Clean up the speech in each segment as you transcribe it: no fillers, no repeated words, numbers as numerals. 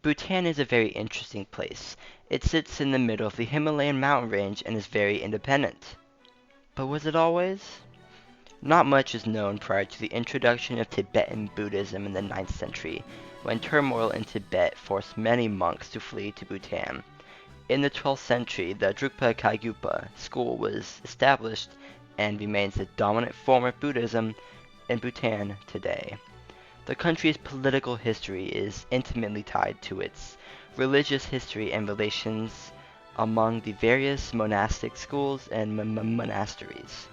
Bhutan is a very interesting place. It sits in the middle of the Himalayan mountain range and is very independent. But was it always? Not much is known prior to the introduction of Tibetan Buddhism in the 9th century, when turmoil in Tibet forced many monks to flee to Bhutan. In the 12th century, the Drukpa Kagyupa school was established and remains the dominant form of Buddhism in Bhutan today. The country's political history is intimately tied to its religious history and relations among the various monastic schools and monasteries.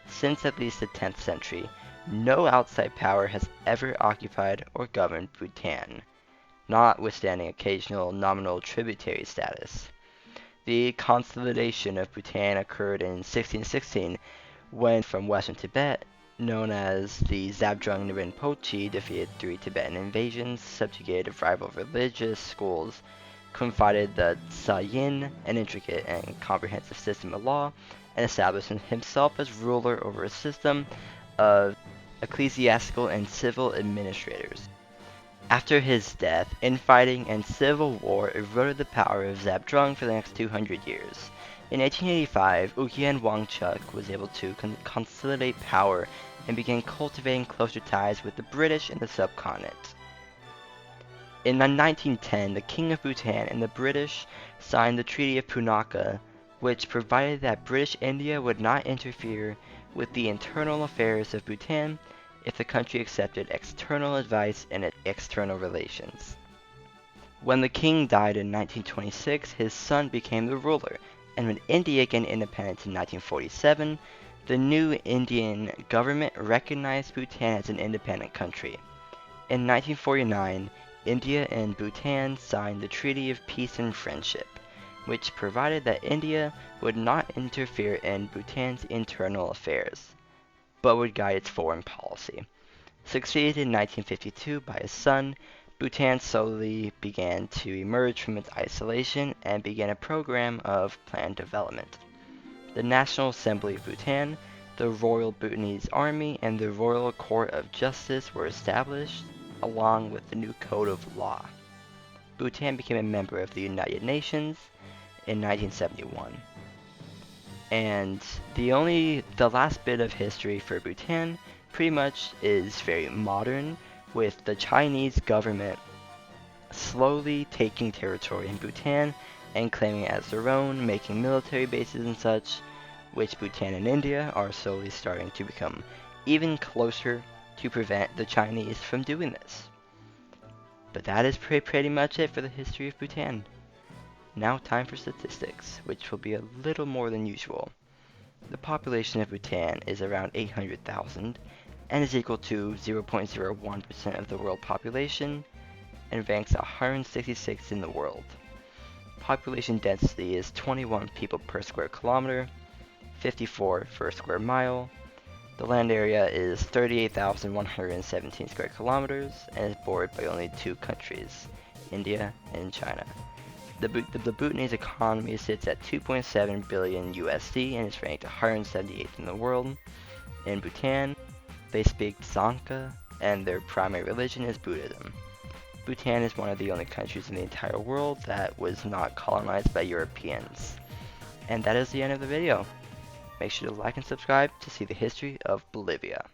Since at least the 10th century, no outside power has ever occupied or governed Bhutan, notwithstanding occasional nominal tributary status. The consolidation of Bhutan occurred in 1616 when from western Tibet, known as the Zhabdrung Rinpoche, defeated 3 Tibetan invasions, subjugated rival religious schools, confided the Tsa-Yin an intricate and comprehensive system of law, and established himself as ruler over a system of ecclesiastical and civil administrators. After his death, infighting and civil war eroded the power of Zhabdrung for the next 200 years. In 1885, Ugyen Wangchuck was able to consolidate power and began cultivating closer ties with the British in the subcontinent. In 1910, the King of Bhutan and the British signed the Treaty of Punakha, which provided that British India would not interfere with the internal affairs of Bhutan if the country accepted external advice in its external relations. When the king died in 1926, his son became the ruler, and when India gained independence in 1947, the new Indian government recognized Bhutan as an independent country. In 1949, India and Bhutan signed the Treaty of Peace and Friendship, which provided that India would not interfere in Bhutan's internal affairs, but would guide its foreign policy. Succeeded in 1952 by his son, Bhutan slowly began to emerge from its isolation and began a program of planned development. The National Assembly of Bhutan, the Royal Bhutanese Army, and the Royal Court of Justice were established, along with the new Code of Law. Bhutan became a member of the United Nations in 1971. And the last bit of history for Bhutan pretty much is very modern, with the Chinese government slowly taking territory in Bhutan and claiming it as their own, making military bases and such, which Bhutan and India are slowly starting to become even closer to prevent the Chinese from doing this. But that is pretty much it for the history of Bhutan. Now time for statistics, which will be a little more than usual. The population of Bhutan is around 800,000 and is equal to 0.01% of the world population and ranks 166 in the world. Population density is 21 people per square kilometer, 54 per square mile. The land area is 38,117 square kilometers and is bordered by only 2 countries, India and China. The Bhutanese economy sits at 2.7 billion USD and is ranked 178th in the world. In Bhutan, they speak Dzongkha and their primary religion is Buddhism. Bhutan is one of the only countries in the entire world that was not colonized by Europeans. And that is the end of the video. Make sure to like and subscribe to see the history of Bolivia.